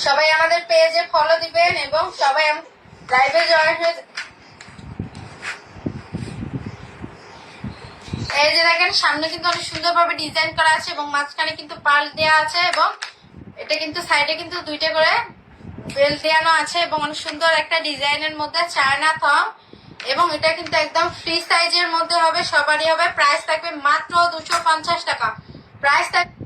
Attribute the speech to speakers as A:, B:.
A: সবাই আমাদের পেজে ফলো দিবেন এবং সবাই লাইভে জয়েন হয়ে। এই যে দেখেন সামনে কিন্তু অনেক সুন্দরভাবে ডিজাইন করা আছে এবং মাঝখানে কিন্তু পাল দেওয়া আছে এবং এটা কিন্তু সাইডে কিন্তু দুইটা করে বেল দেওয়ানো আছে এবং অনেক সুন্দর একটা ডিজাইনের মধ্যে চায়না থম এবং এটা কিন্তু একদম ফ্রি সাইজের মধ্যে হবে, সবারই হবে। প্রাইস থাকবে মাত্র 250 টাকা। প্রাইস থাকবে